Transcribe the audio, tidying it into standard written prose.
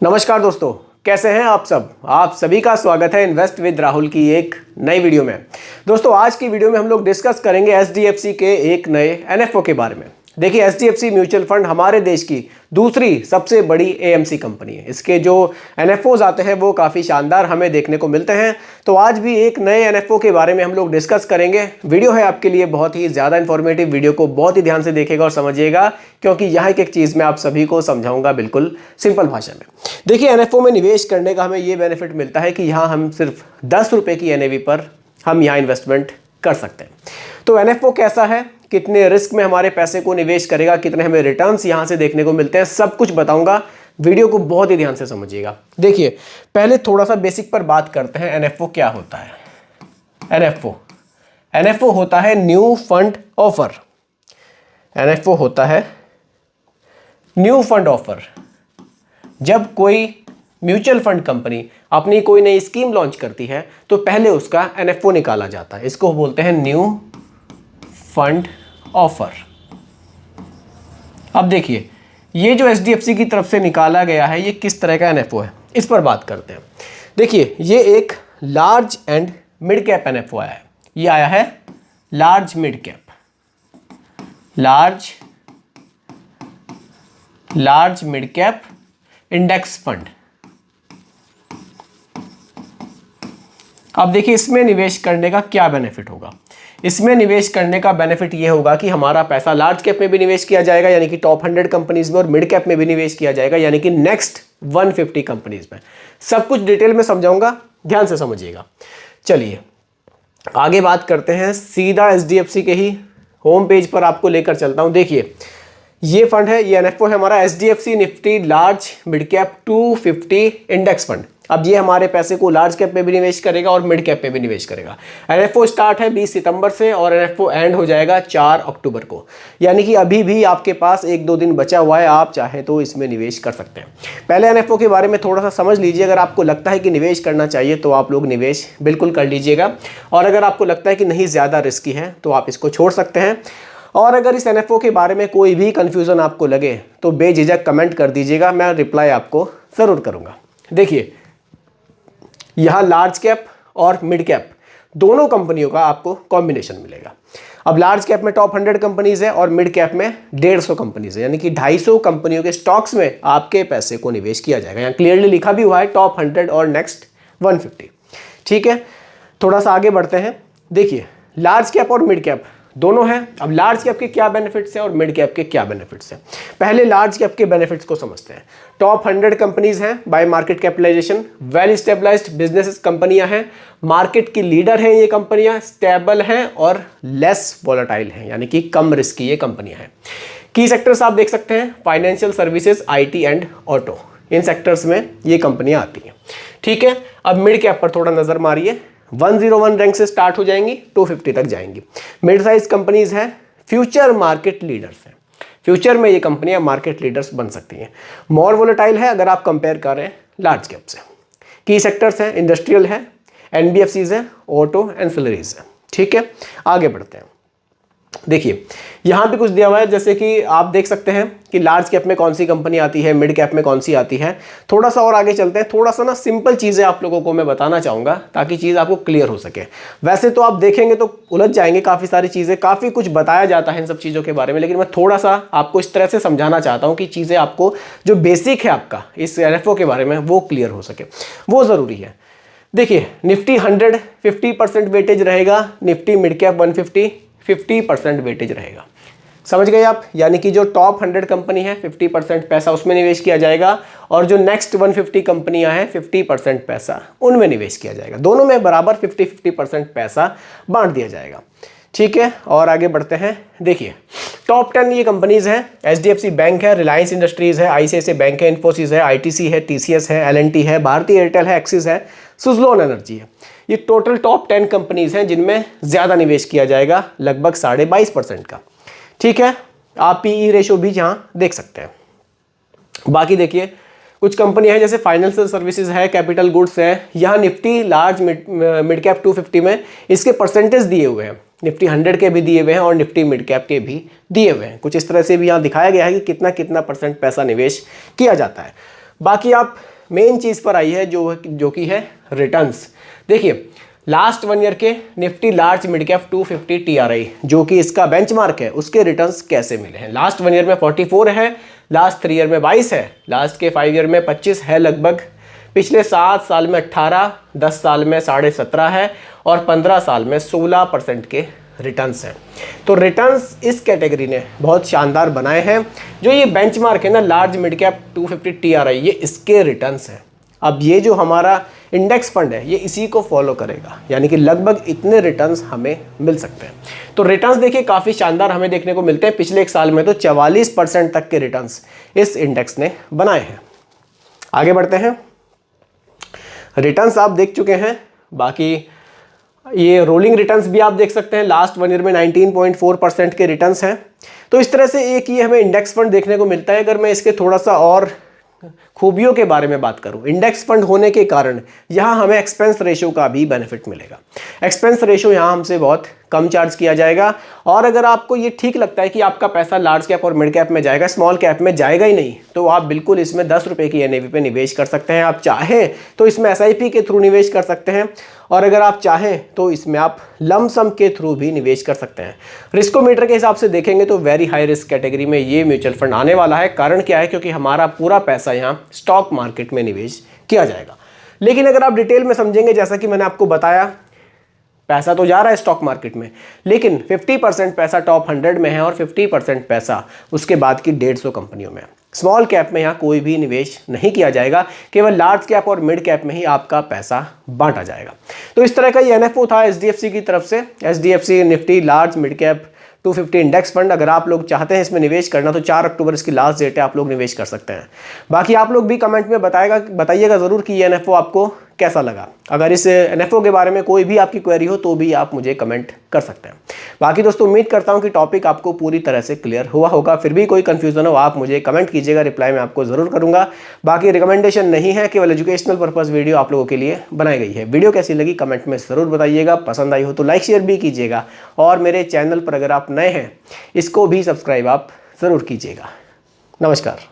नमस्कार दोस्तों, कैसे हैं आप सब। आप सभी का स्वागत है इन्वेस्ट विद राहुल की एक नई वीडियो में। दोस्तों आज की वीडियो में हम लोग डिस्कस करेंगे एचडीएफसी के एक नए एनएफओ के बारे में। देखिए एचडीएफसी म्यूचुअल फंड हमारे देश की दूसरी सबसे बड़ी एएमसी कंपनी है। इसके जो एनएफओज आते हैं वो काफ़ी शानदार हमें देखने को मिलते हैं। तो आज भी एक नए एनएफओ के बारे में हम लोग डिस्कस करेंगे। वीडियो है आपके लिए बहुत ही ज़्यादा इन्फॉर्मेटिव। वीडियो को बहुत ही ध्यान से देखिएगा और समझिएगा, क्योंकि यहाँ एक चीज़ मैं आप सभी को समझाऊंगा बिल्कुल सिंपल भाषा में। देखिए एनएफओ में निवेश करने का हमें ये बेनिफिट मिलता है कि यहाँ हम सिर्फ 10 रुपये की एनएवी पर हम यहाँ इन्वेस्टमेंट कर सकते हैं। तो एनएफओ कैसा है, कितने रिस्क में हमारे पैसे को निवेश करेगा, कितने हमें रिटर्न्स यहाँ से देखने को मिलते हैं, सब कुछ बताऊंगा। वीडियो को बहुत ही ध्यान से समझिएगा। देखिए पहले थोड़ा सा बेसिक पर बात करते हैं। एनएफओ क्या होता है। एनएफओ होता है न्यू फंड ऑफर। एनएफओ होता है न्यू फंड ऑफर। जब कोई म्यूचुअल फंड कंपनी अपनी कोई नई स्कीम लॉन्च करती है तो पहले उसका एनएफओ निकाला जाता है। इसको बोलते हैं न्यू फंड ऑफर। अब देखिए ये जो एचडीएफसी की तरफ से निकाला गया है ये किस तरह का एनएफओ है, इस पर बात करते हैं। देखिए ये एक large and mid cap NFO आया है। ये आया है large mid cap, large mid cap index fund. अब देखिए इसमें निवेश करने का क्या बेनिफिट होगा। इसमें निवेश करने का बेनिफिट ये होगा कि हमारा पैसा लार्ज कैप में भी निवेश किया जाएगा, यानी कि टॉप 100 कंपनीज में, और मिड कैप में भी निवेश किया जाएगा, यानी कि नेक्स्ट 150 कंपनीज में। सब कुछ डिटेल में समझाऊंगा, ध्यान से समझिएगा। चलिए आगे बात करते हैं। सीधा एचडीएफसी के ही होम पेज पर आपको लेकर चलता हूं। देखिए ये फंड है, ये एनएफओ है हमारा HDFC Nifty large mid cap 250 index fund. अब ये हमारे पैसे को लार्ज कैप में भी निवेश करेगा और मिड कैप में भी निवेश करेगा। एनएफओ स्टार्ट है 20 सितंबर से और एनएफओ एंड हो जाएगा 4 अक्टूबर को, यानी कि अभी भी आपके पास 1-2 दिन बचा हुआ है। आप चाहें तो इसमें निवेश कर सकते हैं। पहले एनएफओ के बारे में थोड़ा सा समझ लीजिए। अगर आपको लगता है कि निवेश करना चाहिए तो आप लोग निवेश बिल्कुल कर लीजिएगा, और अगर आपको लगता है कि नहीं ज़्यादा रिस्की है तो आप इसको छोड़ सकते हैं। और अगर इस एनएफओ के बारे में कोई भी कन्फ्यूज़न आपको लगे तो बेझिझक कमेंट कर दीजिएगा, मैं रिप्लाई आपको ज़रूर करूँगा। देखिए यहाँ लार्ज कैप और मिड कैप दोनों कंपनियों का आपको कॉम्बिनेशन मिलेगा। अब लार्ज कैप में टॉप 100 कंपनीज है और मिड कैप में 150 कंपनीज है, यानी कि 250 कंपनियों के स्टॉक्स में आपके पैसे को निवेश किया जाएगा। यहाँ क्लियरली लिखा भी हुआ है टॉप 100 और नेक्स्ट 150। ठीक है, थोड़ा सा आगे बढ़ते हैं। देखिए लार्ज कैप और मिड कैप दोनों हैं। अब लार्ज कैप के क्या बेनिफिट्स हैं और मिड कैप के क्या बेनिफिट्स हैं। पहले लार्ज कैप के बेनिफिट्स को समझते हैं। टॉप 100 कंपनीज हैं by market capitalization, well stabilized businesses कंपनियां हैं, मार्केट की लीडर हैं ये कंपनियां, स्टेबल हैं और लेस वॉलेटाइल हैं, यानी कि कम रिस्क की ये कंपनियां हैं। की सेक्टर्स आप देख सकते हैं, financial services, IT and auto, in sectors में ये कंपनियां आती हैं। ठीक है, अब मिड कैप पर थोड़ा नजर मारिए। 101 रैंक से स्टार्ट हो जाएंगी, 250 तक जाएंगी। मिड साइज कंपनीज हैं, फ्यूचर मार्केट लीडर्स हैं। फ्यूचर में ये कंपनियां मार्केट लीडर्स बन सकती हैं। मोर वोलेटाइल है अगर आप कंपेयर करें लार्ज कैप से। की सेक्टर्स हैं, इंडस्ट्रियल है, एनबीएफसीज है, ऑटो एंसिलरीज है। ठीक है, आगे बढ़ते हैं। देखिए यहाँ भी कुछ दिया हुआ है, जैसे कि आप देख सकते हैं कि लार्ज कैप में कौन सी कंपनी आती है, मिड कैप में कौन सी आती है। थोड़ा सा और आगे चलते हैं। थोड़ा सा ना सिंपल चीज़ें आप लोगों को मैं बताना चाहूँगा ताकि चीज़ आपको क्लियर हो सके। वैसे तो आप देखेंगे तो उलझ जाएंगे, काफ़ी सारी चीज़ें, काफ़ी कुछ बताया जाता है इन सब चीज़ों के बारे में, लेकिन मैं थोड़ा सा आपको इस तरह से समझाना चाहता हूँ कि चीज़ें आपको जो बेसिक है आपका इस एनएफओ के बारे में वो क्लियर हो सके, वो ज़रूरी है। देखिए निफ्टी 100 50% वेटेज रहेगा, निफ्टी मिड कैप 150 50% वेटेज रहेगा। समझ गए आप, यानी कि जो टॉप 100 कंपनी है 50% पैसा उसमें निवेश किया जाएगा, और जो नेक्स्ट 150 कंपनियां हैं 50% पैसा उनमें निवेश किया जाएगा। दोनों में बराबर 50-50% पैसा बांट दिया जाएगा। ठीक है, और आगे बढ़ते हैं। देखिए टॉप 10 ये कंपनीज हैं। एचडीएफसी बैंक है, रिलायंस इंडस्ट्रीज है, आईसीआईसीआई बैंक है, इन्फोसिस है, आईटीसी है, टीसीएस है, एलएनटी है, भारतीय एयरटेल है, एक्सिस है, सुज़लोन एनर्जी है। ये टोटल टॉप 10 कंपनीज हैं जिनमें ज़्यादा निवेश किया जाएगा, लगभग 22.5% का। ठीक है, आप पीई रेशो भी यहाँ देख सकते हैं। बाकी देखिए कुछ कंपनियां हैं जैसे फाइनेंशियल सर्विसेज है, कैपिटल गुड्स है। यहाँ निफ्टी लार्ज मिड कैप 250 में इसके परसेंटेज दिए हुए हैं, निफ्टी 100 के भी दिए हुए हैं और निफ्टी मिड कैप के भी दिए हुए हैं। कुछ इस तरह से भी यहाँ दिखाया गया है कि कितना कितना % पैसा निवेश किया जाता है। बाकी आप मेन चीज़ पर आई है जो कि है रिटर्न्स। देखिए लास्ट 1 ईयर के Nifty large mid cap 250 TRI जो कि इसका बेंचमार्क है, उसके रिटर्न्स कैसे मिले हैं। लास्ट 1 ईयर में 44 है, लास्ट 3 ईयर में 22 है, लास्ट के 5 ईयर में 25 है लगभग, पिछले 7 साल में 18, 10 साल में 17.5 है और 15 साल में 16% के रिटर्न्स हैं। तो रिटर्न्स इस कैटेगरी ने बहुत शानदार बनाए हैं। जो ये बेंचमार्क है ना लार्ज मिड कैप 250 TRI, ये इसके रिटर्न्स हैं। अब ये जो हमारा इंडेक्स फंड है ये इसी को फॉलो करेगा, यानी कि लगभग इतने रिटर्न्स हमें मिल सकते हैं। तो रिटर्न्स देखिए काफ़ी शानदार हमें देखने को मिलते हैं। पिछले 1 साल में तो 44% तक के रिटर्न्स इस इंडेक्स ने बनाए हैं। आगे बढ़ते हैं। रिटर्न्स आप देख चुके हैं, बाकी ये रोलिंग रिटर्न्स भी आप देख सकते हैं। लास्ट 1 ईयर में 19.4% के रिटर्न्स हैं। तो इस तरह से एक ये हमें इंडेक्स फंड देखने को मिलता है। अगर मैं इसके थोड़ा सा और खूबियों के बारे में बात करूं, इंडेक्स फंड होने के कारण यहां हमें एक्सपेंस रेशियो का भी बेनिफिट मिलेगा। एक्सपेंस रेशियो यहां हमसे बहुत कम चार्ज किया जाएगा। और अगर आपको ये ठीक लगता है कि आपका पैसा लार्ज कैप और मिड कैप में जाएगा, स्मॉल कैप में जाएगा ही नहीं, तो आप बिल्कुल इसमें 10 रुपये की NAV पे निवेश कर सकते हैं। आप चाहें तो इसमें SIP के थ्रू निवेश कर सकते हैं, और अगर आप चाहें तो इसमें आप लमसम के थ्रू भी निवेश कर सकते हैं। रिस्कोमीटर के हिसाब से देखेंगे तो वेरी हाई रिस्क कैटेगरी में ये म्यूचुअल फंड आने वाला है। कारण क्या है, क्योंकि हमारा पूरा पैसा यहाँ स्टॉक मार्केट में निवेश किया जाएगा। लेकिन अगर आप डिटेल में समझेंगे, जैसा कि मैंने आपको बताया, पैसा तो जा रहा है स्टॉक मार्केट में, लेकिन 50% पैसा टॉप 100 में है और 50% पैसा उसके बाद की 150 कंपनियों में। स्मॉल कैप में यहाँ कोई भी निवेश नहीं किया जाएगा, केवल लार्ज कैप और मिड कैप में ही आपका पैसा बांटा जाएगा। तो इस तरह का ये NFO था SDFC की तरफ से, SDFC Nifty large mid cap 250 index fund. अगर आप लोग चाहते हैं इसमें निवेश करना तो 4 अक्टूबर इसकी लास्ट डेट है, आप लोग निवेश कर सकते हैं। बाकी आप लोग भी कमेंट में बताइएगा ज़रूर कि ये NFO आपको कैसा लगा। अगर इस NFO के बारे में कोई भी आपकी क्वेरी हो तो भी आप मुझे कमेंट कर सकते हैं। बाकी दोस्तों उम्मीद करता हूं कि टॉपिक आपको पूरी तरह से क्लियर हुआ होगा। फिर भी कोई कन्फ्यूज़न हो आप मुझे कमेंट कीजिएगा, रिप्लाई मैं आपको ज़रूर करूँगा। बाकी रिकमेंडेशन नहीं है, केवल एजुकेशनल पर्पज़ वीडियो आप लोगों के लिए बनाई गई है। वीडियो कैसी लगी कमेंट में ज़रूर बताइएगा। पसंद आई हो तो लाइक शेयर भी कीजिएगा, और मेरे चैनल पर अगर आप नए हैं इसको भी सब्सक्राइब आप ज़रूर कीजिएगा। नमस्कार।